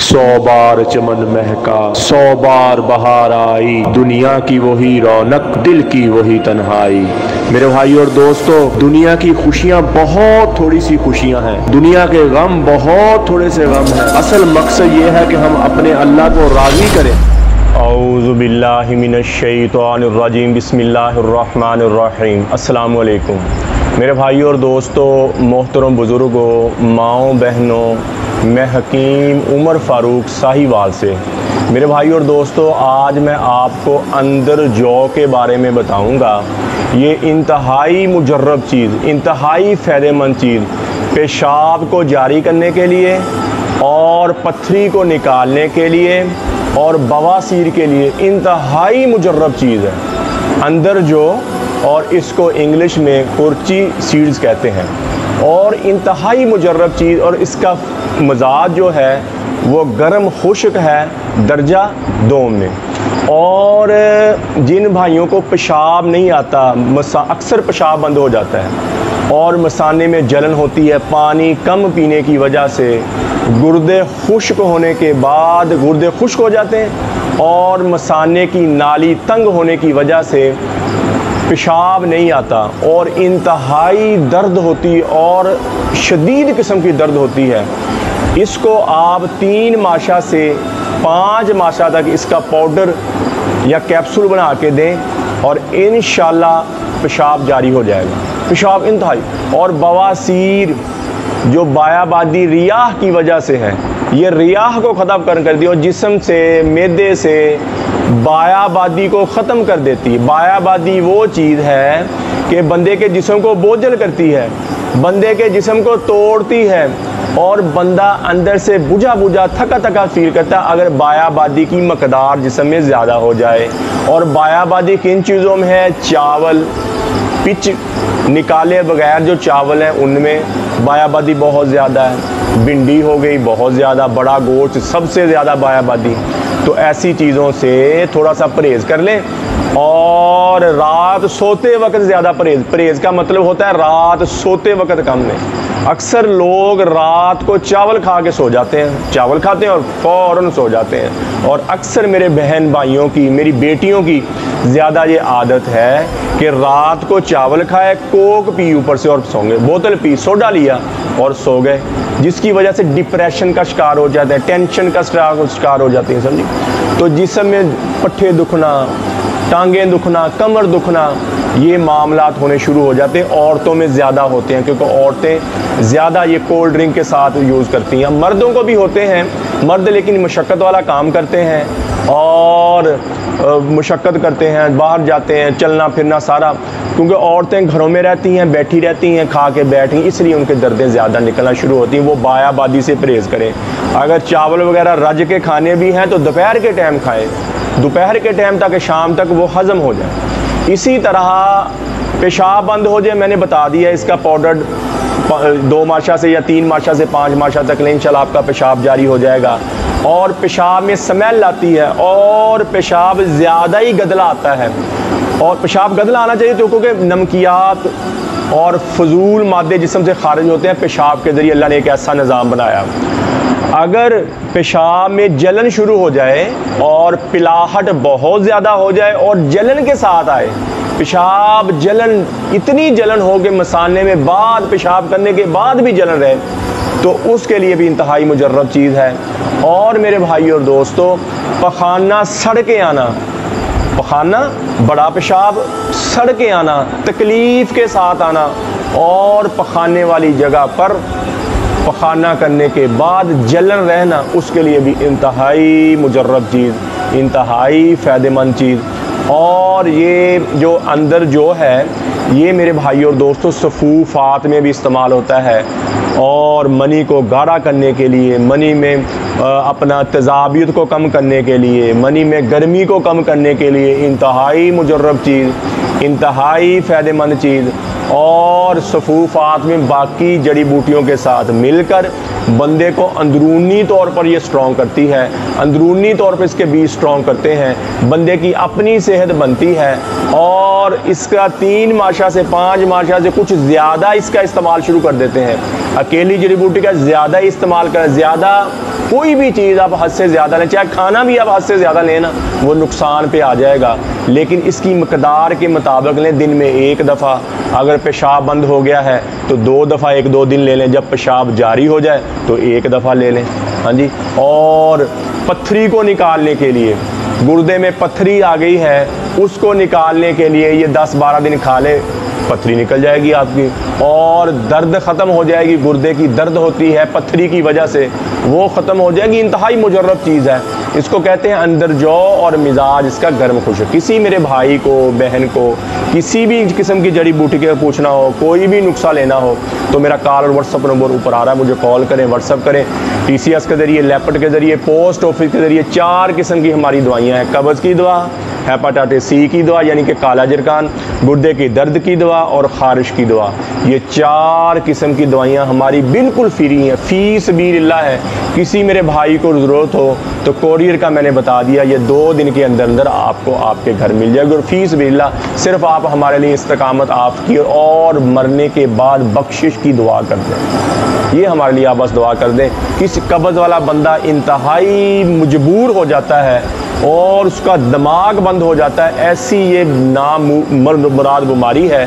100 बार चमन महका, 100 बार बहार आई, दुनिया की वही रौनक, दिल की वही तन्हाई। मेरे भाई और दोस्तों, दुनिया की खुशियाँ बहुत थोड़ी सी खुशियाँ हैं, दुनिया के गम बहुत थोड़े से गम हैं। असल मकसद ये है कि हम अपने अल्लाह को राज़ी करें। औज़ु बिल्लाहि मिनश्शैतानिर्रजीम, बिस्मिल्लाहिर्रहमानिर्रहीम। अस्सलाम वालेकुम मेरे भाई और दोस्तों, मोहतरम बुज़ुर्गों, माओ बहनों, मैं हकीम उमर फ़ारूक साहिवाल से। मेरे भाई और दोस्तों, आज मैं आपको अंदर जौ के बारे में बताऊंगा। ये इंतहाई मुजर्रब चीज़, इंतहाई फ़ायदेमंद चीज़, पेशाब को जारी करने के लिए और पथरी को निकालने के लिए और बवासीर के लिए इंतहाई मुजर्रब चीज़ है अंदर जो, और इसको इंग्लिश में कुर्ची सीड्स कहते हैं। और इंतहाई मुजर्रब चीज़, और इसका मजाज जो है वो गर्म खुश्क है, दर्जा 2 में। और जिन भाइयों को पेशाब नहीं आता, अक्सर पेशाब बंद हो जाता है और मसाने में जलन होती है पानी कम पीने की वजह से, गुर्दे खुश्क होने के बाद गुर्दे खुश्क हो जाते हैं और मसाने की नाली तंग होने की वजह से पेशाब नहीं आता और इंतहाई दर्द होती और शदीद किस्म की दर्द होती है। इसको आप 3 माशा से 5 माशा तक इसका पाउडर या कैप्सूल बना के दें और इंशाल्लाह पेशाब जारी हो जाएगा, पेशाब इंतहाई। और बवासीर जो बायाबादी रियाह की वजह से है, ये रियाह को ख़त्म कर दी और जिस्म से, मैदे से बायाबादी को ख़त्म कर देती है। बायाबादी वो चीज़ है कि बंदे के जिस्म को बोझल करती है, बंदे के जिस्म को तोड़ती है और बंदा अंदर से बुझा बुझा थका थका फील करता है अगर बायाबादी की मकदार जिस्म में ज़्यादा हो जाए। और बायाबादी किन चीज़ों में है? चावल, पिच निकाले बगैर जो चावल हैं उनमें बायाबादी बहुत ज़्यादा है। भिंडी हो गई बहुत ज़्यादा, बड़ा गोश्त सबसे ज़्यादा बायाबादी। तो ऐसी चीज़ों से थोड़ा सा परहेज़ कर लें। और रात सोते वक्त ज़्यादा परहेज़ का मतलब होता है रात सोते वक्त कम लें। अक्सर लोग रात को चावल खा के सो जाते हैं, चावल खाते हैं और फ़ौरन सो जाते हैं। और अक्सर मेरे बहन भाइयों की, मेरी बेटियों की ज़्यादा ये आदत है कि रात को चावल खाए, कोक पी ऊपर से और सो गए, बोतल पी, सोडा लिया और सो गए, जिसकी वजह से डिप्रेशन का शिकार हो जाते हैं, टेंशन का शिकार हो जाते हैं, समझी। तो जिस्म में पट्ठे दुखना, टांगें दुखना, कमर दुखना, ये मामलात होने शुरू हो जाते हैं। औरतों में ज़्यादा होते हैं क्योंकि औरतें ज़्यादा ये कोल्ड ड्रिंक के साथ यूज़ करती हैं। मर्दों को भी होते हैं, मर्द लेकिन मशक्क़त वाला काम करते हैं और मशक्क़त करते हैं, बाहर जाते हैं, चलना फिरना सारा, क्योंकि औरतें घरों में रहती हैं, बैठी रहती हैं, खा के बैठी, इसलिए उनके दर्दें ज़्यादा निकलना शुरू होती हैं। वो बायाबादी से परहेज़ करें। अगर चावल वगैरह रज के खाने भी हैं तो दोपहर के टाइम खाएँ, दोपहर के टाइम तक शाम तक वो हज़म हो जाए। इसी तरह पेशाब बंद हो जाए, मैंने बता दिया इसका पाउडर 2 माशा से या 3 माशा से 5 माशा तक लें, इंशाल्लाह आपका पेशाब जारी हो जाएगा। और पेशाब में स्मेल आती है और पेशाब ज़्यादा ही गदला आता है। और पेशाब गदला आना चाहिए तो क्योंकि नमकियात और फजूल मादे जिस्म से खारिज होते हैं पेशाब के ज़रिए। अल्लाह ने एक ऐसा निज़ाम बनाया, अगर पेशाब में जलन शुरू हो जाए और पिलाहट बहुत ज़्यादा हो जाए और जलन के साथ आए, पेशाब जलन, इतनी जलन हो कि मसाने में बाद पेशाब करने के बाद भी जलन रहे, तो उसके लिए भी इंतहाई मुजर्रब चीज़ है। और मेरे भाई और दोस्तों, पखाना सड़ के आना, पखाना बड़ा पेशाब सड़ के आना, तकलीफ़ के साथ आना और पखाने वाली जगह पर पखाना करने के बाद जलन रहना, उसके लिए भी इंतहाई मुजर्रब चीज़, इंतहाई फ़ायदेमंद चीज़। और ये जो अंदर जो है, ये मेरे भाई और दोस्तों सफ़ूफ़ात में भी इस्तेमाल होता है और मनी को गाढ़ा करने के लिए, मनी में अपना तेज़ाबियत को कम करने के लिए, मनी में गर्मी को कम करने के लिए इंतहाई मुजर्रब चीज़, इंतहाई फ़ायदेमंद चीज़। और सफ़ूफ़ात में बाकी जड़ी बूटियों के साथ मिलकर बंदे को अंदरूनी तौर पर ये स्ट्रॉन्ग करती है, अंदरूनी तौर पर इसके बीज स्ट्रॉन्ग करते हैं, बंदे की अपनी सेहत बनती है। और इसका 3 माशा से 5 माशा से कुछ ज़्यादा इसका इस्तेमाल शुरू कर देते हैं। अकेली जड़ी बूटी का ज़्यादा इस्तेमाल कर, ज़्यादा कोई भी चीज़ आप हद से ज़्यादा लें, चाहे खाना भी आप हद से ज़्यादा लें ना, वो नुकसान पे आ जाएगा। लेकिन इसकी मकदार के मुताबिक लें। दिन में एक दफ़ा, अगर पेशाब बंद हो गया है तो 2 दफ़ा 1-2 दिन ले लें। जब पेशाब जारी हो जाए तो 1 दफ़ा ले लें। हाँ जी। और पत्थरी को निकालने के लिए, गुर्दे में पत्थरी आ गई है, उसको निकालने के लिए ये 10-12 दिन खा ले, पत्थरी निकल जाएगी आपकी और दर्द ख़त्म हो जाएगी। गुर्दे की दर्द होती है पत्थरी की वजह से, वो ख़त्म हो जाएगी। इंतहाई मुजर्रब चीज़ है। इसको कहते हैं अंदर जौ और मिजाज इसका गर्म खुश। किसी मेरे भाई को, बहन को किसी भी किस्म की जड़ी बूटी के पूछना हो, कोई भी नुस्खा लेना हो, तो मेरा कॉल और व्हाट्सअप नंबर ऊपर आ रहा है, मुझे कॉल करें, व्हाट्सअप करें। TCS के ज़रिए, लेपर्ड के ज़रिए, पोस्ट ऑफिस के ज़रिए 4 किस्म की हमारी दवाइयाँ हैं। कब्ज़ की दवा, हेपाटाइटिस C की दवा यानी कि काला जिरकान, गुर्दे की दर्द की दवा और ख़ारिश की दवा। ये 4 किस्म की दवाइयाँ हमारी बिल्कुल फ्री हैं, फ़ी सबीलिल्लाह है। किसी मेरे भाई को ज़रूरत हो तो कोरियर का मैंने बता दिया, ये 2 दिन के अंदर अंदर आपको आपके घर मिल जाएगी। और फ़ी सबीलिल्लाह सिर्फ आप हमारे लिए इस्तकामत आपकी और मरने के बाद बख्शिश की दुआ कर दें। ये हमारे लिए आप बस दुआ कर दें। किस कब्ज़ वाला बंदा इंतहाई मजबूर हो जाता है और उसका दिमाग बंद हो जाता है, ऐसी ये मुराद बीमारी है।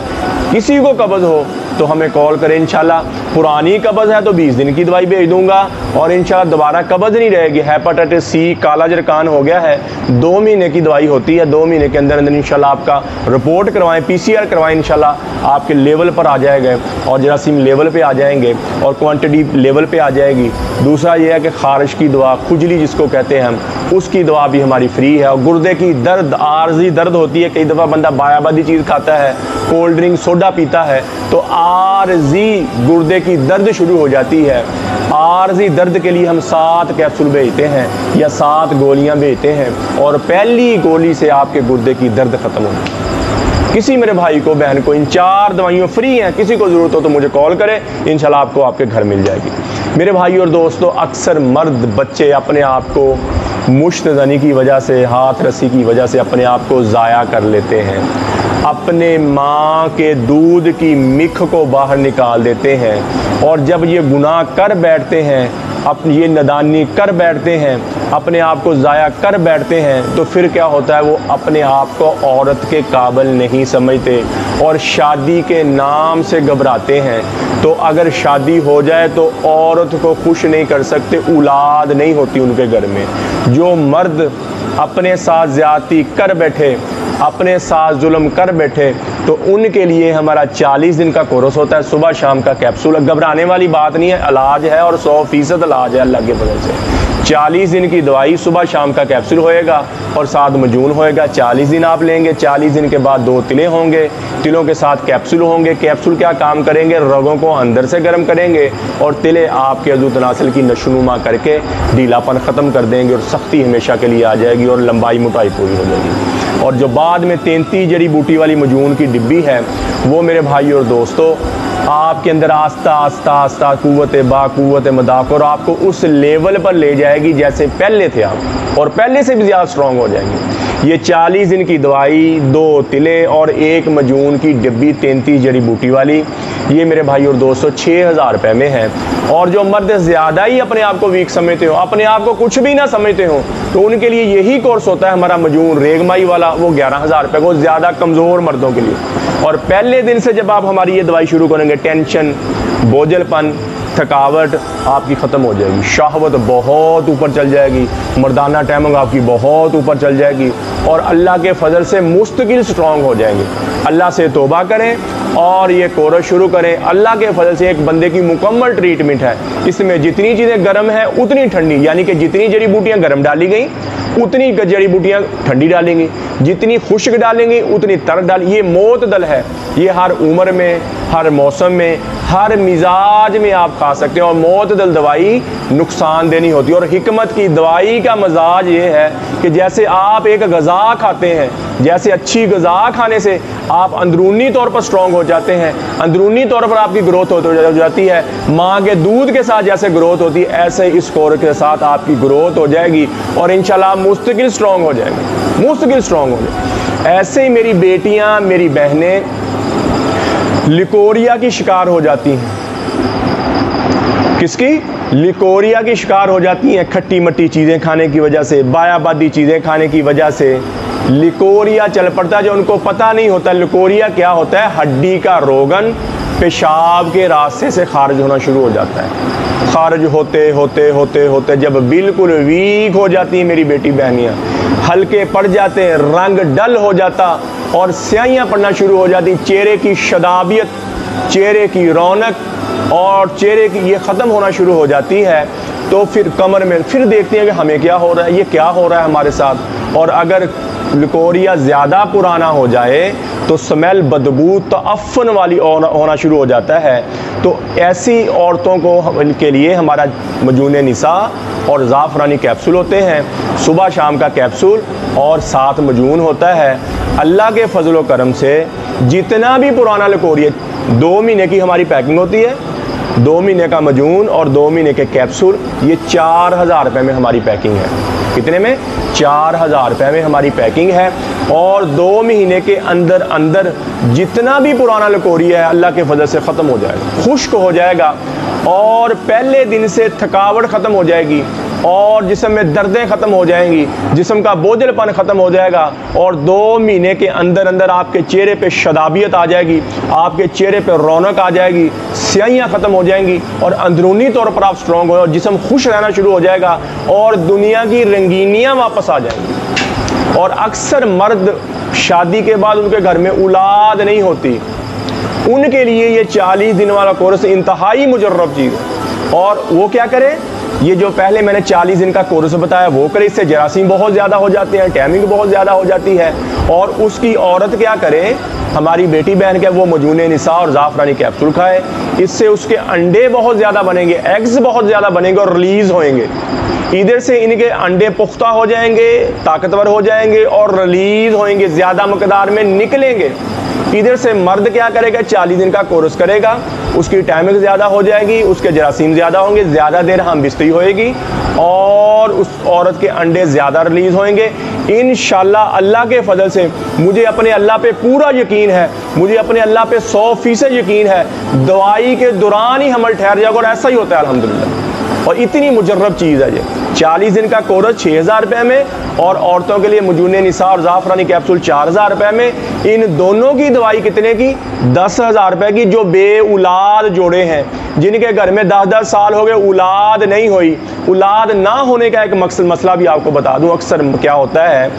किसी को कब्ज़ हो तो हमें कॉल करें। इंशाल्लाह पुरानी कब्ज़ है तो 20 दिन की दवाई भेज दूंगा और इंशाल्लाह दोबारा कब्ज़ नहीं रहेगी। हेपाटाइटिस C, काला जिरकान हो गया है, 2 महीने की दवाई होती है। 2 महीने के अंदर अंदर इंशाल्लाह आपका रिपोर्ट करवाएं, PCR करवाएं, इंशाल्लाह आपके लेवल पर आ जाएगा और जरासीम लेवल पे आ जाएंगे और क्वांटिटी लेवल पे आ जाएगी। दूसरा ये है कि ख़ारिश की दवा, खुजली जिसको कहते हैं हम, उसकी दवा भी हमारी फ्री है। और गुर्दे की दर्द, आर्जी दर्द होती है, कई दफ़ा बंदा बायाबादी चीज़ खाता है, कोल्ड ड्रिंक, सोडा पीता है तो आर्जी गुर्दे की दर्द शुरू हो जाती है। आर्जी दर्द के लिए हम 7 कैप्सूल भेजते हैं या 7 गोलियां भेजते हैं और पहली गोली से आपके गुर्दे की दर्द ख़त्म हो जाती। किसी मेरे भाई को, बहन को इन 4 दवाइयाँ फ्री हैं। किसी को ज़रूरत हो तो मुझे कॉल करें, इंशाल्लाह आपको आपके घर मिल जाएगी। मेरे भाई और दोस्तों, अक्सर मर्द बच्चे अपने आप को मुश्तज़नी की वजह से, हाथ रस्सी की वजह से अपने आप को ज़ाया कर लेते हैं, अपने माँ के दूध की मिख को बाहर निकाल देते हैं। और जब ये गुनाह कर बैठते हैं, अपनी ये नादानी कर बैठते हैं, अपने आप को ज़ाया कर बैठते हैं, तो फिर क्या होता है, वो अपने आप को औरत के काबिल नहीं समझते और शादी के नाम से घबराते हैं। तो अगर शादी हो जाए तो औरत को खुश नहीं कर सकते, औलाद नहीं होती उनके घर में। जो मर्द अपने साथ ज़्यादती कर बैठे, अपने साथ जुल्म कर बैठे, तो उनके लिए हमारा 40 दिन का कोर्स होता है, सुबह शाम का कैप्सूल। घबराने वाली बात नहीं है, इलाज है और 100% इलाज है अल्लाह के फजल से। 40 दिन की दवाई, सुबह शाम का कैप्सूल होएगा और 7 मजून होएगा। 40 दिन आप लेंगे, 40 दिन के बाद 2 तिले होंगे, तिलों के साथ कैप्सूल होंगे। कैप्सूल क्या काम करेंगे, रगों को अंदर से गर्म करेंगे और तिले आपके अज़ू तनासिल की नशोनुमा करके ढीलापन ख़त्म कर देंगे और सख्ती हमेशा के लिए आ जाएगी और लंबाई मोटाई पूरी हो जाएगी। और जो बाद में 33 जड़ी बूटी वाली मजून की डिब्बी है, वो मेरे भाई और दोस्तों आपके अंदर आस्ता आस्ता आस्ता कुव्वत बाकुव्वत मदाक और आपको उस लेवल पर ले जाएगी जैसे पहले थे आप, और पहले से भी ज़्यादा स्ट्रॉन्ग हो जाएंगे। ये 40 दिन की दवाई, 2 तिले और 1 मजून की डिब्बी 33 जड़ी बूटी वाली, ये मेरे भाई और दोस्तों 6000 रुपये में है। और जो मर्द ज़्यादा ही अपने आप को वीक समझते हो, अपने आप को कुछ भी ना समझते हो, तो उनके लिए यही कोर्स होता है हमारा मजून रेगमाई वाला, वो 11000 रुपये को, ज़्यादा कमज़ोर मर्दों के लिए। और पहले दिन से जब आप हमारी ये दवाई शुरू करेंगे, टेंशन, बोझलपन, थकावट आपकी ख़त्म हो जाएगी, शहवत बहुत ऊपर चल जाएगी, मर्दाना टाइमिंग आपकी बहुत ऊपर चल जाएगी और अल्लाह के फजल से मुस्तकिल स्ट्रॉन्ग हो जाएंगे। अल्लाह से तौबा करें और ये कोर्स शुरू करें। अल्लाह के फजल से एक बंदे की मुकम्मल ट्रीटमेंट है। इसमें जितनी चीज़ें गर्म हैं उतनी ठंडी, यानी कि जितनी जड़ी बूटियाँ गर्म डाली गई उतनी जड़ी बूटियाँ ठंडी डालेंगी, जितनी खुश्क डालेंगी उतनी तर डाल। ये मोतदल है, ये हर उम्र में, हर मौसम में, हर मिजाज में आप खा सकते हैं। और मोतदल दवाई नुकसान देनी होती है। और हिकमत की दवाई का मजाज ये है कि जैसे आप एक ग़ज़ा खाते हैं, जैसे अच्छी ग़ज़ा खाने से आप अंदरूनी तौर पर स्ट्रॉन्ग हो जाते हैं, अंदरूनी तौर पर आपकी ग्रोथ हो जाती है, माँ के दूध के साथ जैसे ग्रोथ होती है, ऐसे इस कोर्स के साथ आपकी ग्रोथ हो जाएगी और इंशाल्लाह मुस्तकिल स्ट्रॉन्ग हो जाएगी, मुस्तकिल स्ट्रॉन्ग हो जाएगी। ऐसे ही मेरी बेटियाँ, मेरी बहनें लिकोरिया की शिकार हो जाती हैं। किसकी? लिकोरिया की शिकार हो जाती हैं खट्टी मट्टी चीज़ें खाने की वजह से, बायाबादी चीज़ें खाने की वजह से लिकोरिया चल पड़ता है। जो उनको पता नहीं होता लिकोरिया क्या होता है, हड्डी का रोगन पेशाब के रास्ते से खारिज होना शुरू हो जाता है। खारिज होते होते होते होते जब बिल्कुल वीक हो जाती है मेरी बेटी बहनियाँ, हल्के पड़ जाते हैं, रंग डल हो जाता और स्याहियाँ पड़ना शुरू हो जाती, चेहरे की शदाबियत, चेहरे की रौनक और चेहरे की ये ख़त्म होना शुरू हो जाती है, तो फिर कमर में फिर देखते हैं कि हमें क्या हो रहा है, ये क्या हो रहा है हमारे साथ। और अगर लिकोरिया ज़्यादा पुराना हो जाए तो स्मेल, बदबू, तअफ़्फ़ुन वाली होना शुरू हो जाता है। तो ऐसी औरतों को के लिए हमारा मजून निसा और ज़ाफ़रानी कैप्सूल होते हैं, सुबह शाम का कैप्सूल और साथ मजून होता है। अल्लाह के फजल व करम से जितना भी पुराना लिकोरिया, 2 महीने की हमारी पैकिंग होती है, 2 महीने का मजून और 2 महीने के कैप्सूल, ये 4000 रुपये में हमारी पैकिंग है। कितने में? 4000 रुपये में हमारी पैकिंग है। और 2 महीने के अंदर अंदर जितना भी पुराना लिकोरिया है अल्लाह के फजल से ख़त्म हो जाएगा, खुश्क हो जाएगा और पहले दिन से थकावट ख़त्म हो जाएगी और जिस्म में दर्दें ख़त्म हो जाएंगी, जिस्म का बोझलपन ख़त्म हो जाएगा और 2 महीने के अंदर अंदर आपके चेहरे पे शदाबियत आ जाएगी, आपके चेहरे पे रौनक आ जाएगी, स्याहियाँ ख़त्म हो जाएंगी और अंदरूनी तौर पर आप स्ट्रॉन्ग हो और जिस्म खुश रहना शुरू हो जाएगा और दुनिया की रंगीनियाँ वापस आ जाएंगी। और अक्सर मर्द शादी के बाद उनके घर में औलाद नहीं होती, उनके लिए ये 40 दिन वाला कोर्स इंतहाई मुजर्रब चीज़ है। और वो क्या करे, ये जो पहले मैंने 40 दिन का कोर्स बताया वो करे, इससे जरासीम बहुत ज़्यादा हो जाते हैं, टैमिंग बहुत ज़्यादा हो जाती है। और उसकी औरत क्या करे, हमारी बेटी बहन के वो मजून निसा और ज़ाफ़रानी कैप्सूल खाए, इससे उसके अंडे बहुत ज़्यादा बनेंगे, एग्स बहुत ज़्यादा बनेंगे और रिलीज़ होएंगे। इधर से इनके अंडे पुख्ता हो जाएंगे, ताकतवर हो जाएंगे और रिलीज़ होएंगे, ज़्यादा मकदार में निकलेंगे। इधर से मर्द क्या करेगा, 40 दिन का कोर्स करेगा, उसकी टाइमिंग ज़्यादा हो जाएगी, उसके जरासीम ज़्यादा होंगे, ज़्यादा देर हम बिस्तरी होएगी और उस औरत के अंडे ज़्यादा रिलीज़ होंगे इंशाअल्लाह। अल्लाह के फजल से मुझे अपने अल्लाह पे पूरा यकीन है, मुझे अपने अल्लाह पे 100% यकीन है, दवाई के दौरान ही हमल ठहर जाएगा और ऐसा ही होता है अल्हम्दुलिल्लाह। और इतनी मुजर्रब चीज़ है ये। 40 दिन का कोर्स 6000 रुपये में और औरतों के लिए मजून निसा और ज़ाफ़रानी कैप्सूल 4000 रुपये में। इन दोनों की दवाई कितने की? 10,000 रुपये की। जो बे औलाद जोड़े हैं, जिनके घर में 10-10 साल हो गए औलाद नहीं हुई, औलाद ना होने का एक मसला भी आपको बता दूं। अक्सर क्या होता है,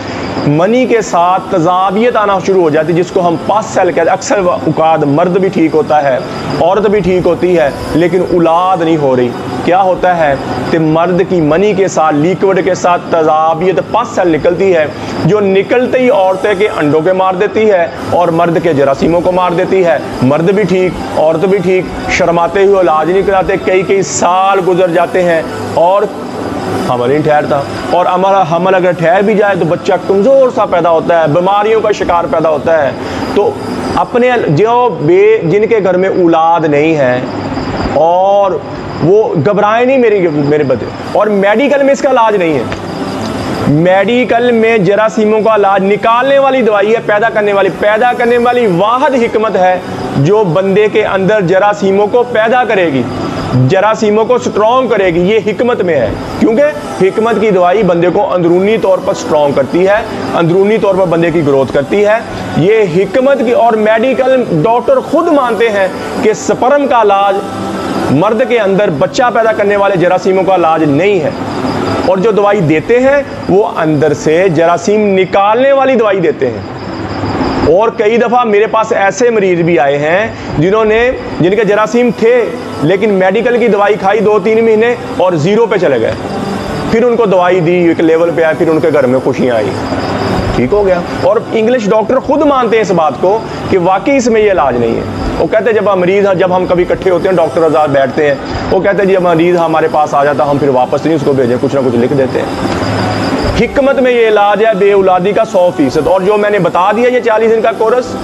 मनी के साथ तजाबियत आना शुरू हो जाती है, जिसको हम पास सेल कहते हैं। अक्सर औकात मर्द भी ठीक होता है, औरत भी ठीक होती है, लेकिन औलाद नहीं हो रही। क्या होता है कि मर्द की मनी के साथ, लिक्विड के साथ तजाबियत पास सेल निकलती है, जो निकलते ही औरतें के अंडों के मार देती है और मर्द के जरासीमों को मार देती है। मर्द भी ठीक, औरत भी ठीक, शर्माते हुए इलाज नहीं कराते, कई साल गुजर जाते हैं और हमल नहीं ठहरता। और हमारा हमल अगर ठहर भी जाए तो बच्चा कमज़ोर सा पैदा होता है, बीमारियों का शिकार पैदा होता है। तो अपने जिनके घर में औलाद नहीं है और वो घबराए नहीं मेरे बच्चे। और मेडिकल में इसका इलाज नहीं है, मेडिकल में जरासीमों का इलाज निकालने वाली दवाई है, पैदा करने वाली वाहिद हिकमत है जो बंदे के अंदर जरासीमों को पैदा करेगी, जरासीमों को स्ट्रॉन्ग करेगी। ये हिकमत में है, क्योंकि हिकमत की दवाई बंदे को अंदरूनी तौर पर स्ट्रॉन्ग करती है, अंदरूनी तौर पर बंदे की ग्रोथ करती है। ये हिकमत की, और मेडिकल डॉक्टर खुद मानते हैं कि स्पर्म का इलाज, मर्द के अंदर बच्चा पैदा करने वाले जरासीमों का इलाज नहीं है। और जो दवाई देते हैं वो अंदर से जरासीम निकालने वाली दवाई देते हैं। और कई दफ़ा मेरे पास ऐसे मरीज भी आए हैं जिनके जरासीम थे, लेकिन मेडिकल की दवाई खाई 2-3 महीने और 0 पे चले गए। फिर उनको दवाई दी, एक लेवल पे आए, फिर उनके घर में खुशियाँ आई, ठीक हो गया। और इंग्लिश डॉक्टर खुद मानते हैं इस बात को कि वाकई इसमें ये इलाज नहीं है। वो कहते हैं जब हम कभी इकट्ठे होते हैं, डॉक्टर आजाद बैठते हैं, वो कहते हैं जब मरीज हमारे पास आ जाता हम फिर वापस नहीं उसको भेजें, कुछ ना कुछ लिख देते हैं। हिकमत में ये इलाज है बे औलादी का 100%। और जो मैंने बता दिया ये 40 दिन का कोर्स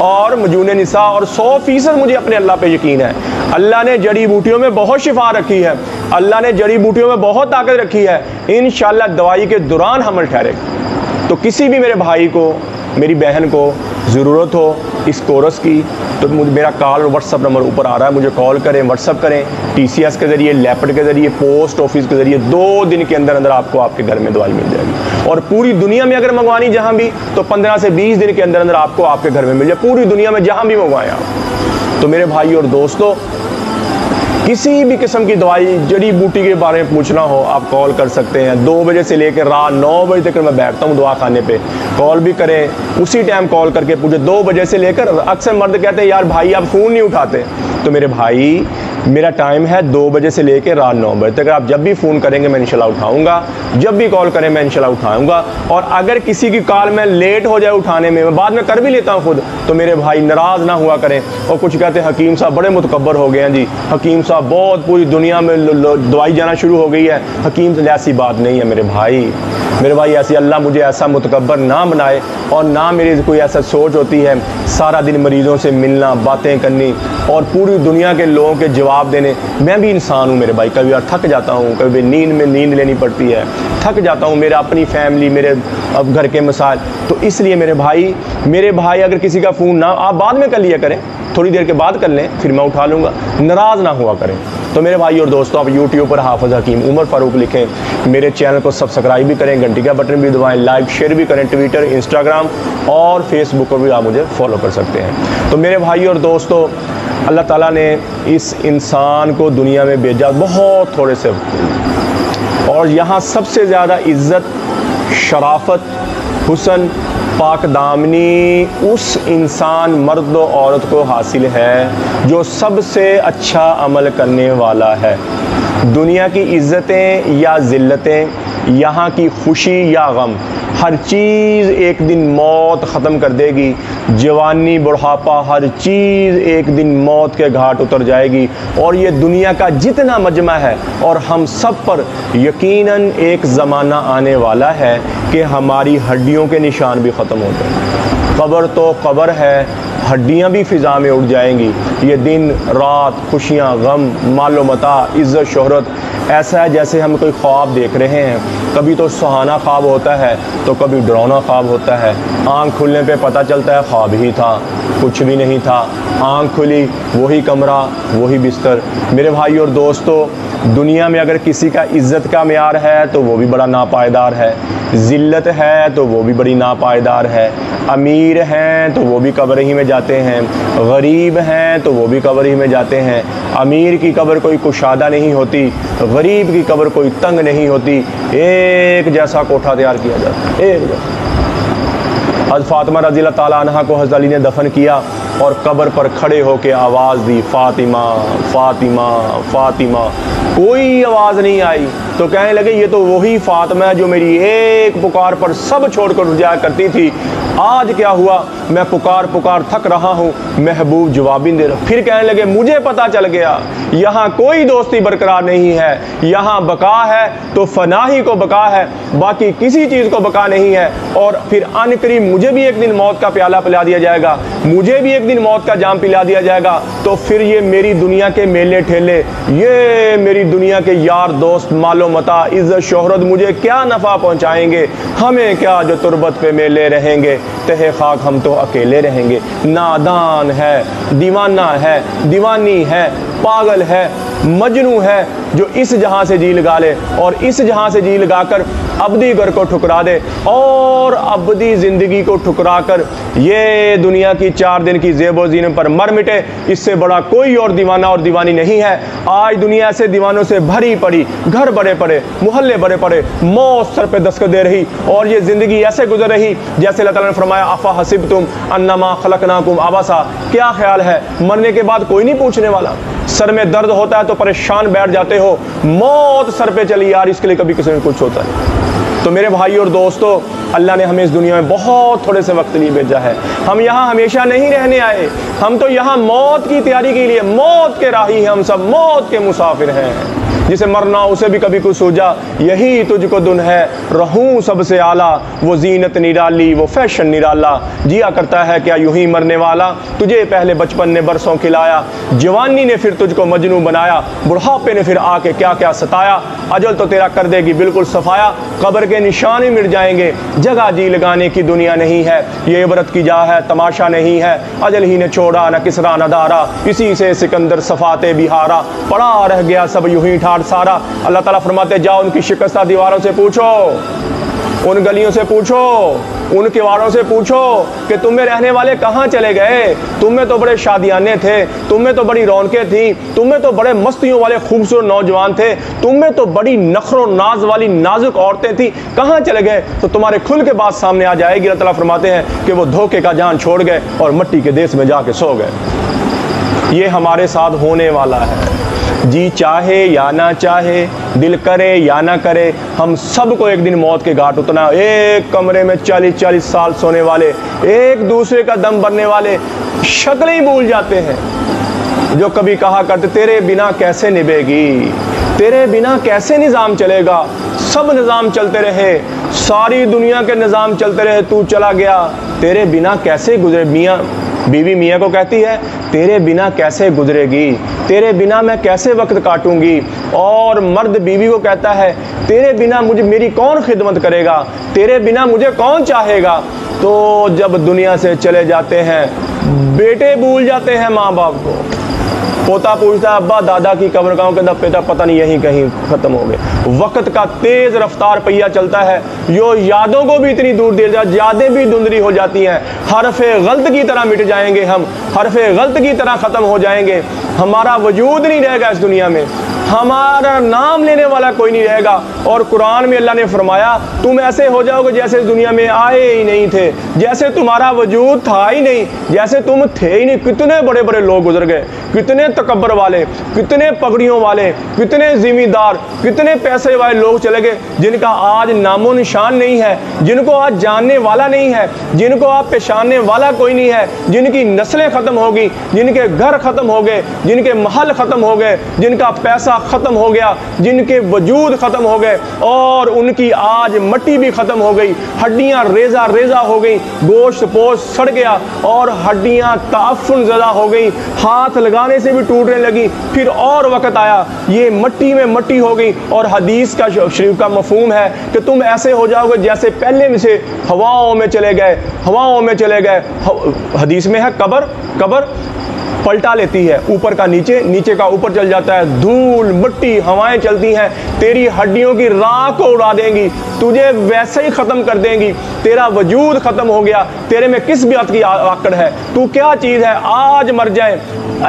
और मजून निसा, और 100% मुझे अपने अल्लाह पे यकीन है। अल्लाह ने जड़ी बूटियों में बहुत शिफा रखी है, अल्लाह ने जड़ी बूटियों में बहुत ताकत रखी है। इंशाअल्लाह दवाई के दौरान हमल ठहरेगा। तो किसी भी मेरे भाई को मेरी बहन को ज़रूरत हो इस कोर्स की तो मुझे मेरा कॉल और व्हाट्सअप नंबर ऊपर आ रहा है, मुझे कॉल करें, व्हाट्सअप करें, TCS के ज़रिए, लेपर्ड के ज़रिए, पोस्ट ऑफिस के ज़रिए 2 दिन के अंदर अंदर आपको आपके घर में दवाई मिल जाएगी। और पूरी दुनिया में अगर मंगवानी जहाँ भी तो 15 से 20 दिन के अंदर अंदर आपको आपके घर में मिल जाए, पूरी दुनिया में जहाँ भी मंगवाएं आप। तो मेरे भाई और दोस्तों, किसी भी किस्म की दवाई जड़ी बूटी के बारे में पूछना हो आप कॉल कर सकते हैं। 2 बजे से लेकर रात 9 बजे तक मैं बैठता हूँ दवा खाने पे, कॉल भी करें, उसी टाइम कॉल करके पूछे। 2 बजे से लेकर, अक्सर मर्द कहते हैं यार भाई आप फ़ोन नहीं उठाते, तो मेरे भाई मेरा टाइम है 2 बजे से लेकर रात 9 बजे तक। आप जब भी फ़ोन करेंगे मैं इंशाल्लाह उठाऊंगा, जब भी कॉल करें मैं इंशाल्लाह उठाऊंगा। और अगर किसी की कॉल में लेट हो जाए उठाने में, मैं बाद में कर भी लेता हूँ खुद, तो मेरे भाई नाराज़ ना हुआ करें। और कुछ कहते हैं हकीम साहब बड़े मुतकब्बर हो गए हैं जी, हकीम साहब बहुत पूरी दुनिया में दवाई जाना शुरू हो गई है, हकीम से ऐसी बात नहीं है मेरे भाई। मेरे भाई ऐसी अल्लाह मुझे ऐसा मुतकब्बर ना बनाए और ना मेरी कोई ऐसा सोच होती है सारा दिन मरीज़ों से मिलना, बातें करनी और पूरी दुनिया के लोगों के जवाब देने। मैं भी इंसान हूँ मेरे भाई, कभी यार थक जाता हूँ, कभी नींद में नींद लेनी पड़ती है, थक जाता हूँ, मेरा अपनी फैमिली, मेरे अब घर के मसाइल। तो इसलिए मेरे भाई अगर किसी का फ़ोन ना आप बाद में कर लिया करें, थोड़ी देर के बाद कर लें, फिर मैं उठा लूँगा, नाराज़ ना हुआ करें। तो मेरे भाई और दोस्तों, आप YouTube पर हाफिज़ हकीम उमर फ़ारूक लिखें, मेरे चैनल को सब्सक्राइब भी करें, घंटी का बटन भी दबाएं, लाइक शेयर भी करें, ट्विटर, इंस्टाग्राम और फेसबुक पर भी आप मुझे फॉलो कर सकते हैं। तो मेरे भाई और दोस्तों, अल्लाह ताला ने इस इंसान को दुनिया में भेजा बहुत थोड़े से, और यहाँ सबसे ज़्यादा इज़्ज़त, शराफत, हुस्न, पाक दामनी उस इंसान मर्द व औरत को हासिल है जो सबसे अच्छा अमल करने वाला है। दुनिया की इज़्ज़तें या ज़िल्लतें, यहाँ की खुशी या गम, हर चीज़ एक दिन मौत ख़त्म कर देगी। जवानी, बुढ़ापा, हर चीज़ एक दिन मौत के घाट उतर जाएगी। और ये दुनिया का जितना मजमा है, और हम सब पर यकीनन एक ज़माना आने वाला है कि हमारी हड्डियों के निशान भी ख़त्म हो जाएंगे। कब्र तो कब्र है, हड्डियाँ भी फ़िज़ा में उड़ जाएंगी। ये दिन रात, खुशियाँ, गम, मालो मता, इज़्ज़त, शोहरत, ऐसा है जैसे हम कोई ख्वाब देख रहे हैं। कभी तो सुहाना ख्वाब होता है तो कभी डरावना ख्वाब होता है। आँख खुलने पे पता चलता है ख्वाब ही था, कुछ भी नहीं था। आँख खुली, वही कमरा, वही बिस्तर। मेरे भाई और दोस्तों, दुनिया में अगर किसी का इज़्ज़त का म्यार है तो वो भी बड़ा नापायदार है, ज़िल्लत है तो वो भी बड़ी नापायदार है, अमीर हैं तो वो भी कब्र ही में जाते हैं, गरीब हैं तो वो भी कब्र ही में जाते हैं। अमीर की कब्र कोई कुशादा नहीं होती, गरीब की कब्र कोई तंग नहीं होती, एक जैसा कोठा तैयार किया जाता है, एक जैसा। हज़रत फ़ातिमा रज़ी अल्लाह ताला अन्हा को हज़रत अली ने दफन किया और कब्र पर खड़े होकर आवाज़ दी, फ़ातिमा फ़ातिमा फ़ातिमा। कोई आवाज़ नहीं आई तो कहने लगे ये तो वही फ़ातिमा है जो मेरी एक पुकार पर सब छोड़कर उठ जाया करती थी। आज क्या हुआ, मैं पुकार पुकार थक रहा हूँ, महबूब जवाब ही दे रहा। फिर कहने लगे मुझे पता चल गया यहाँ कोई दोस्ती बरकरार नहीं है, यहाँ बका है तो फना ही को बका है, बाकी किसी चीज़ को बका नहीं है। और फिर अन करीब मुझे भी एक दिन मौत का प्याला पिला दिया जाएगा, मुझे भी एक दिन मौत का जाम पिला दिया जाएगा। तो फिर ये मेरी दुनिया के मेले ठेले, ये मेरी दुनिया के यार दोस्त, मालो मता, इज़्ज़त, शोहरत मुझे क्या नफ़ा पहुँचाएंगे? हमें क्या जो तुरबत पे मेले रहेंगे, तहे खाक हम तो अकेले रहेंगे। नादान है, दीवाना है, दीवानी है, पागल है, मजनू है जो इस जहां से जी लगा ले और इस जहां से जी लगाकर अबदी घर को ठुकरा दे और अबदी ज़िंदगी को ठुकरा कर ये दुनिया की 4 दिन की ज़ेबो ज़ीनत पर मर मिटे। इससे बड़ा कोई और दीवाना और दीवानी नहीं है। आज दुनिया ऐसे दीवानों से भरी पड़ी, घर बड़े पड़े, मोहल्ले बड़े पड़े, मौत सर पे दस्तक दे रही और ये ज़िंदगी ऐसे गुजर रही जैसे अल्लाह ताला ने फरमाया अफ़ा हसिबतुम अन्नमा खलक़नाकुम अबसा। क्या ख्याल है मरने के बाद कोई नहीं पूछने वाला? सर में दर्द होता है तो परेशान बैठ जाते हो, मौत सर पे चली यार, इसके लिए कभी किसी में कुछ होता है। तो मेरे भाई और दोस्तों, अल्लाह ने हमें इस दुनिया में बहुत थोड़े से वक्त लिए भेजा है। हम यहाँ हमेशा नहीं रहने आए, हम तो यहाँ मौत की तैयारी के लिए, मौत के राही हैं, हम सब मौत के मुसाफिर हैं। जिसे मरना उसे भी कभी कुछ सूझा, यही तुझको दुन है रहूं सबसे आला, वो जीनत निराली वो फैशन निराला, जिया करता है क्या यूं ही मरने वाला, तुझे पहले बचपन ने बरसों खिलाया, जवानी ने फिर तुझको मजनू बनाया, बुढ़ापे ने फिर आके क्या क्या सताया, अजल तो तेरा कर देगी बिल्कुल सफाया, कब्र के निशान ही मिट जाएंगे, जगह जी लगाने की दुनिया नहीं है, ये इबरत की जा है तमाशा नहीं है, अजल ही ने छोड़ा न किसरा न दारा, इसी से सिकंदर सफाते बिहारा, पड़ा रह गया सब यूं ही ठाठ सारा। अल्लाह ताला फरमाते जाओ उनकी शिकस्ता दीवारों से पूछो, उन गलियों से पूछो, उन किवाड़ों से पूछो कि तुम में रहने वाले कहाँ चले गए, तुम में तो बड़े शादियाने थे, तुम में तो बड़ी रौनकें थी, तुम में तो बड़े मस्तियों वाले खूबसूरत नौजवान थे, तुम में तो बड़ी नखरो नाज वाली नाजुक औरतें थी, कहाँ चले गए। तो तुम्हारे खुल के बात सामने आ जाएगी। अल्लाह ताला फरमाते हैं कि वो धोखे का जान छोड़ गए और मिट्टी के देश में जाके सो गए। ये हमारे साथ होने वाला है, जी चाहे या ना चाहे, दिल करे या ना करे, हम सबको एक दिन मौत के घाट उतरना। एक कमरे में 40-40 साल सोने वाले, एक दूसरे का दम भरने वाले, शक्लें ही भूल जाते हैं। जो कभी कहा करते तेरे बिना कैसे निभेगी, तेरे बिना कैसे निज़ाम चलेगा, सब निज़ाम चलते रहे, सारी दुनिया के निज़ाम चलते रहे, तू चला गया, तेरे बिना कैसे गुजरे। मियाँ बीवी मियाँ को कहती है तेरे बिना कैसे गुजरेगी, तेरे बिना मैं कैसे वक्त काटूंगी। और मर्द बीवी को कहता है तेरे बिना मुझे मेरी कौन खिदमत करेगा, तेरे बिना मुझे कौन चाहेगा। तो जब दुनिया से चले जाते हैं बेटे भूल जाते हैं माँ बाप को, पोता पूछता है अब्बा दादा की कब्र गाँव के अंदर, बेटा पता नहीं यहीं कहीं ख़त्म हो गए। वक्त का तेज़ रफ्तार पहिया चलता है, जो यादों को भी इतनी दूर दे जाए, यादें भी धुंधली हो जाती हैं, हरफ़े गलत की तरह मिट जाएंगे हम, हरफ़े गलत की तरह ख़त्म हो जाएंगे, हमारा वजूद नहीं रहेगा इस दुनिया में, हमारा नाम लेने वाला कोई नहीं रहेगा। और कुरान में अल्लाह ने फरमाया तुम ऐसे हो जाओगे जैसे इस दुनिया में आए ही नहीं थे, जैसे तुम्हारा वजूद था ही नहीं, जैसे तुम थे ही नहीं। कितने बड़े बड़े लोग गुजर गए, कितने तकब्बर वाले, कितने पगड़ियों वाले, कितने जिम्मेदार, कितने पैसे वाले लोग चले गए, जिनका आज नामो निशान नहीं है, जिनको आज जानने वाला नहीं है, जिनको आज पहचानने वाला कोई नहीं है, जिनकी नस्लें ख़त्म हो गई, जिनके घर ख़त्म हो गए, जिनके महल ख़त्म हो गए, जिनका पैसा ख़त्म हो गया, जिनके वजूद ख़त्म हो गए, और उनकी आज मिट्टी भी ख़त्म हो गई, हड्डियाँ रेजा रेजा हो गई, गोश्त पोश सड़ गया और हड्डियाँ ताफुन ज़दा हो गई, हाथ लगाने से भी टूटने लगी। फिर और वक़्त आया, ये मिट्टी में मिट्टी हो गई। और हदीस का शरीफ का मफहूम है कि तुम ऐसे हो जाओगे जैसे पहले में से हवाओं में चले गए, हवाओं में चले गए। हदीस में है कब्र पलटा लेती है, ऊपर का नीचे, नीचे का ऊपर चल जाता है, धूल मिट्टी हवाएं चलती हैं, तेरी हड्डियों की राख को उड़ा देंगी, तुझे वैसे ही ख़त्म कर देंगी, तेरा वजूद ख़त्म हो गया, तेरे में किस बात की आकड़ है, तू क्या चीज़ है। आज मर जाए,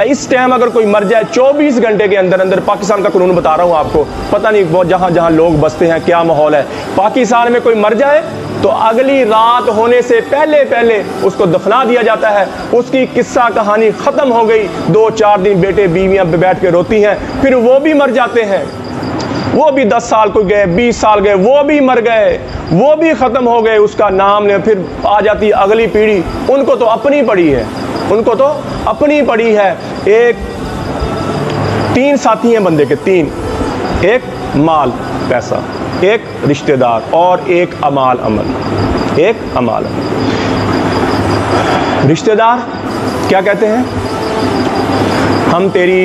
इस टाइम अगर कोई मर जाए 24 घंटे के अंदर अंदर, पाकिस्तान का कानून बता रहा हूँ आपको, पता नहीं वो जहाँ जहाँ लोग बसते हैं क्या माहौल है, पाकिस्तान में कोई मर जाए तो अगली रात होने से पहले पहले उसको दफना दिया जाता है, उसकी किस्सा कहानी ख़त्म हो गई। 2-4 दिन बेटे बीवियाँ बैठ के रोती हैं, फिर वो भी मर जाते हैं, वो भी 10 साल को गए, 20 साल गए, वो भी मर गए, वो भी ख़त्म हो गए, उसका नाम ले। फिर आ जाती अगली पीढ़ी, उनको तो अपनी पड़ी है, उनको तो अपनी पड़ी है। 3 साथी हैं बंदे के, 3, एक माल पैसा, एक रिश्तेदार और एक अमाल अमल। एक अमाल रिश्तेदार क्या कहते हैं, हम तेरी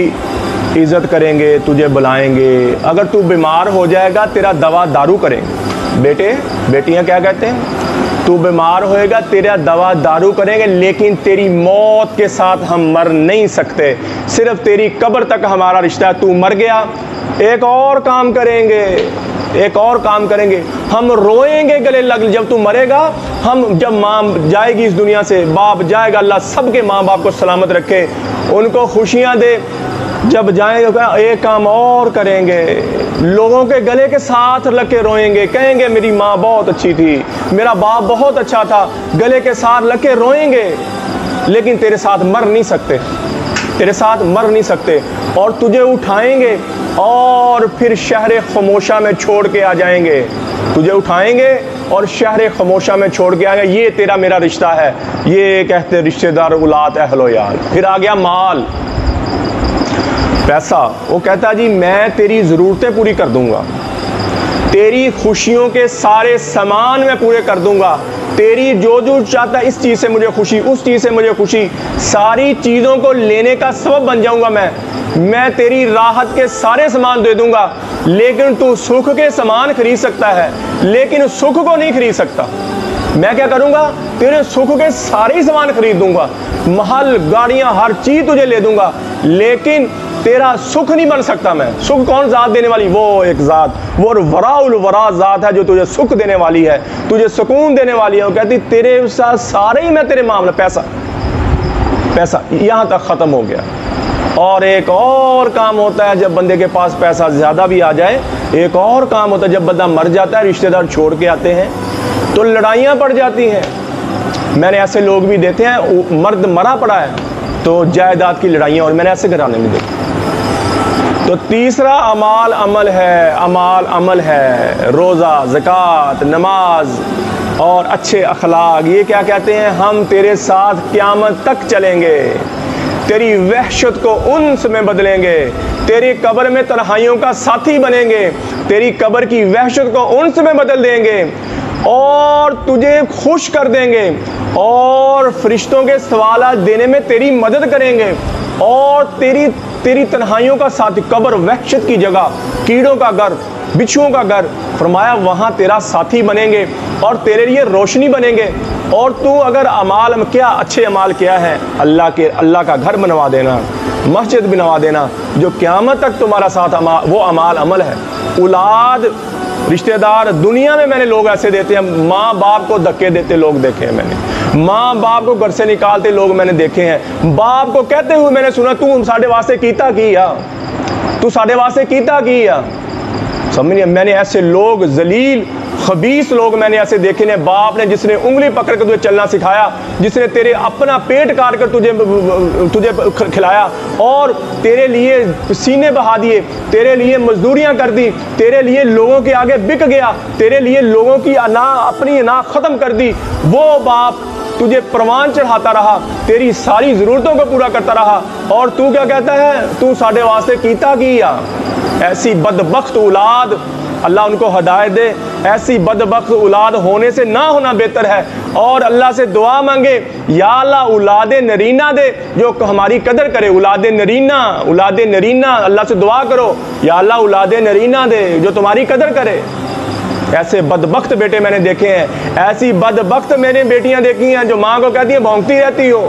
इज़्ज़त करेंगे, तुझे बुलाएंगे, अगर तू बीमार हो जाएगा तेरा दवा दारू करेंगे। बेटे बेटियां क्या कहते हैं, तू बीमार होएगा तेरा दवा दारू करेंगे, लेकिन तेरी मौत के साथ हम मर नहीं सकते, सिर्फ तेरी कब्र तक हमारा रिश्ता है। तू मर गया, एक और काम करेंगे, एक और काम करेंगे, हम रोएंगे गले लग, जब तू मरेगा, हम जब माँ जाएगी इस दुनिया से, बाप जाएगा, अल्लाह सबके माँ बाप को सलामत रखे, उनको खुशियाँ दे, जब जाएंगे एक काम और करेंगे, लोगों के गले के साथ लग के रोएंगे, कहेंगे मेरी माँ बहुत अच्छी थी, मेरा बाप बहुत अच्छा था, गले के साथ लग के रोएंगे, लेकिन तेरे साथ मर नहीं सकते, तेरे साथ मर नहीं सकते। और तुझे उठाएंगे और फिर शहर खामोशा में छोड़ के आ जाएंगे, तुझे उठाएंगे और शहर खामोशा में छोड़ के आएंगे। ये तेरा मेरा रिश्ता है, ये कहते रिश्तेदार उलात अहलो यार। फिर आ गया माल, पैसा, वो कहता जी मैं तेरी ज़रूरतें पूरी कर दूंगा, तेरी खुशियों के सारे सामान मैं पूरे कर दूंगा, तेरी जो जो चाहता है इस चीज़ से मुझे खुशी, उस चीज़ से मुझे खुशी, सारी चीज़ों को लेने का सबब बन जाऊंगा मैं तेरी राहत के सारे सामान दे दूंगा। लेकिन तू सुख के सामान खरीद सकता है लेकिन सुख को नहीं खरीद सकता। मैं क्या करूंगा, तेरे सुख के सारे ही सामान खरीद दूंगा, महल गाड़ियां हर चीज तुझे ले दूंगा, लेकिन तेरा सुख नहीं बन सकता मैं। सुख कौन ज़ात देने वाली? वो एक ज़ात, वो वराउल वरा ज़ात है जो तुझे सुख देने वाली है, तुझे सुकून देने वाली है। वो कहती तेरे साथ सारे ही मैं तेरे मामला, पैसा पैसा यहाँ तक ख़त्म हो गया। और एक और काम होता है जब बंदे के पास पैसा ज़्यादा भी आ जाए, एक और काम होता है जब बंदा मर जाता है, रिश्तेदार छोड़ के आते हैं तो लड़ाइयाँ पड़ जाती हैं। मैंने ऐसे लोग भी देखे हैं, मर्द मरा पड़ा है तो जायदाद की लड़ाइयाँ, और मैंने ऐसे घराने में देखे। तो तीसरा अमाल अमल है, अमाल अमल है, रोज़ा, ज़कात, नमाज और अच्छे अखलाक। ये क्या कहते हैं, हम तेरे साथ क़यामत तक चलेंगे, तेरी वहशत को उन्स में बदलेंगे, तेरी कब्र में तन्हाइयों का साथी बनेंगे, तेरी कब्र की वहशत को उन्स में बदल देंगे और तुझे खुश कर देंगे और फरिश्तों के सवालात देने में तेरी मदद करेंगे और तेरी तन्हाइयों का साथी, कब्र वहशत की जगह, कीड़ों का घर, बिच्छुओं का घर, फरमाया वहाँ तेरा साथी बनेंगे और तेरे लिए रोशनी बनेंगे। और तू अगर अमाल क्या अच्छे अमाल क्या है, अल्लाह का घर बनवा देना, मस्जिद बनवा देना, जो क़यामत तक तुम्हारा साथ वो अमाल अमल है। औलाद, रिश्तेदार, दुनिया में मैंने लोग ऐसे देते हैं, माँ बाप को धक्के देते लोग देखे हैं मैंने, माँ बाप को घर से निकालते लोग मैंने देखे हैं, बाप को कहते हुए मैंने सुना तू साढ़े वास्ते कीता किया, तू साढ़े वास्ते कीता किया। समझिए, मैंने ऐसे लोग जलील खबीस लोग मैंने ऐसे देखे ने, बाप ने जिसने उंगली पकड़ कर तुझे चलना सिखाया, जिसने तेरे अपना पेट काट कर तुझे खिलाया और तेरे लिए सीने बहा दिए, तेरे लिए मजदूरियां कर दी, तेरे लिए लोगों के आगे बिक गया, तेरे लिए लोगों की अपनी अना ख़त्म कर दी, वो बाप तुझे परवान चढ़ाता रहा, तेरी सारी ज़रूरतों को पूरा करता रहा, और तू क्या कहता है, तू साढ़े वास्ते कीता किया। ऐसी बदबख्त औलाद, अल्लाह उनको हदायत दे, ऐसी बदबख्त औलाद होने से ना होना बेहतर है। और अल्लाह से दुआ मांगे, या अल्लाह औलादे नरीना दे जो हमारी कदर करे, औलादे नरीना, अल्लाह से दुआ करो, या अल्लाह औलादे नरीना दे जो तुम्हारी कदर करे। ऐसे बदबख्त बेटे मैंने देखे हैं, ऐसी बदबख्त मैंने बेटियां देखी हैं जो माँ को कहती है भौंकती रहती हो,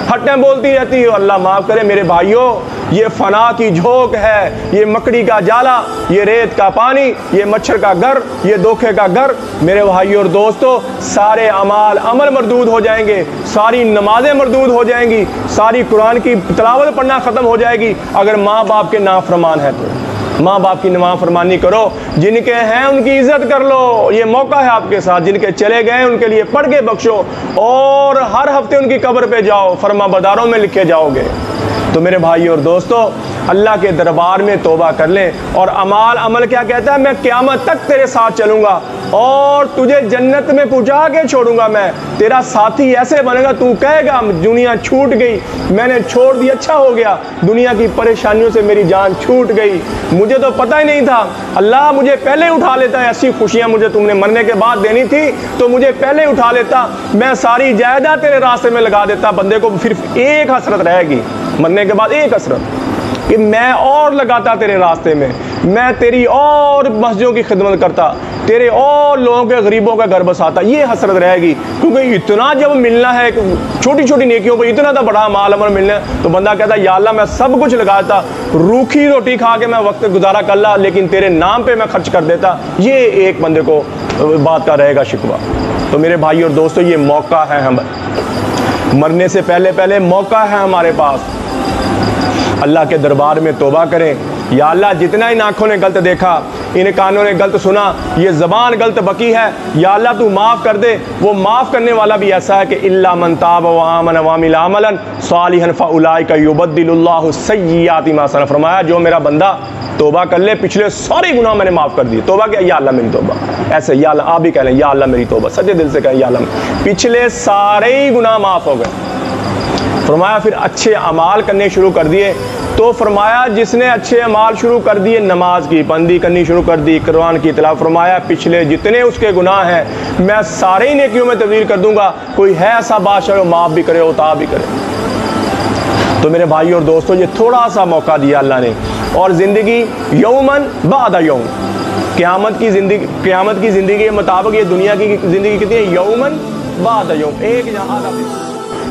हट्टें बोलती रहती हो। अल्लाह माफ़ करे मेरे भाइयों, ये फना की झोंक है, ये मकड़ी का जाला, ये रेत का पानी, ये मच्छर का घर, ये धोखे का घर। मेरे भाइयों और दोस्तों, सारे अमल मरदूद हो जाएंगे, सारी नमाजें मरदूद हो जाएंगी, सारी कुरान की तिलावत पढ़ना ख़त्म हो जाएगी अगर माँ बाप के नाफरमान है तो। माँ बाप की नाफरमानी करो, जिनके हैं उनकी इज्जत कर लो, ये मौका है आपके साथ। जिनके चले गए उनके लिए पढ़ के बख्शो और हर हफ्ते उनकी कब्र पे जाओ, फरमाबरदारों में लिखे जाओगे। तो मेरे भाई और दोस्तों, अल्लाह के दरबार में तौबा कर लें। और अमल क्या कहता है, मैं क़यामत तक तेरे साथ चलूँगा और तुझे जन्नत में पहुँचा के छोड़ूंगा, मैं तेरा साथी ऐसे बनेगा, तू कहेगा दुनिया छूट गई, मैंने छोड़ दी, अच्छा हो गया, दुनिया की परेशानियों से मेरी जान छूट गई, मुझे तो पता ही नहीं था, अल्लाह मुझे पहले उठा लेता। ऐसी खुशियाँ मुझे तुमने मरने के बाद देनी थी तो मुझे पहले उठा लेता, मैं सारी जायदाद तेरे रास्ते में लगा देता। बंदे को सिर्फ एक हसरत रहेगी मरने के बाद, एक हसरत कि मैं और लगाता तेरे रास्ते में, मैं तेरी और मस्जिदों की खिदमत करता, तेरे और लोगों के गरीबों का घर बसाता, ये हसरत रहेगी। क्योंकि इतना जब मिलना है छोटी छोटी नेकियों पर, इतना तो बड़ा माल अमल मिलना है, तो बंदा कहता या अल्लाह मैं सब कुछ लगाता, रूखी रोटी खा के मैं वक्त गुजारा कर ला, लेकिन तेरे नाम पे मैं खर्च कर देता। ये एक बंदे को बात का रहेगा शिकवा। तो मेरे भाई और दोस्तों, ये मौका है, हम मरने से पहले मौका है हमारे पास। अल्लाह के दरबार में तौबा करें, या अल्लाह जितना इन आँखों ने गलत देखा, इन कानों ने गलत सुना, ये ज़बान गलत बकी है, या अल्लाह तू माफ़ कर दे। वो माफ़ करने वाला भी ऐसा है कि इल्ला मन ताब व आमन व अमिल अमलन सालिहन फउलाइका युबद्दिलुल्लाहु सय्यिआति मा सनअ। फरमाया जो मेरा बंदा तौबा कर ले, पिछले सारे गुनाह मैंने माफ़ कर दिए। तौबा किया, या अल्लाह मेरी तौबा, ऐसे या अल्लाह आप भी कह लें, या अल्लाह मेरी तौबा, सच्चे दिल से कहें, या अल्लाह पिछले सारे ही गुनाह माफ़ हो गए। फरमाया फिर अच्छे अमाल करने शुरू कर दिए, तो फरमाया जिसने अच्छे अमाल शुरू कर दिए, नमाज की पाबंदी करनी शुरू कर दी, कुरान की तिलावत, फरमाया पिछले जितने उसके गुनाह हैं मैं सारे ही नेकियों में तब्दील कर दूंगा। कोई है ऐसा बादशाह जो माफ़ भी करे उता भी करे। तो मेरे भाई और दोस्तों, ये थोड़ा सा मौका दिया अल्लाह ने, और ज़िंदगी यौमन बाद यौम, क़यामत की ज़िंदगी के मुताबिक ये दुनिया की ज़िंदगी कितनी है, यौमन बाद यौम, एक जहाँ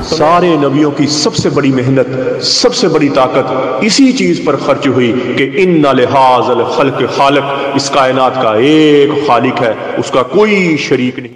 सारे नबियों की सबसे बड़ी मेहनत, सबसे बड़ी ताकत इसी चीज पर खर्च हुई कि इन्ना लिहाज़ल खल्क़ खालिक, इस कायनात का एक खालिक है, उसका कोई शरीक नहीं।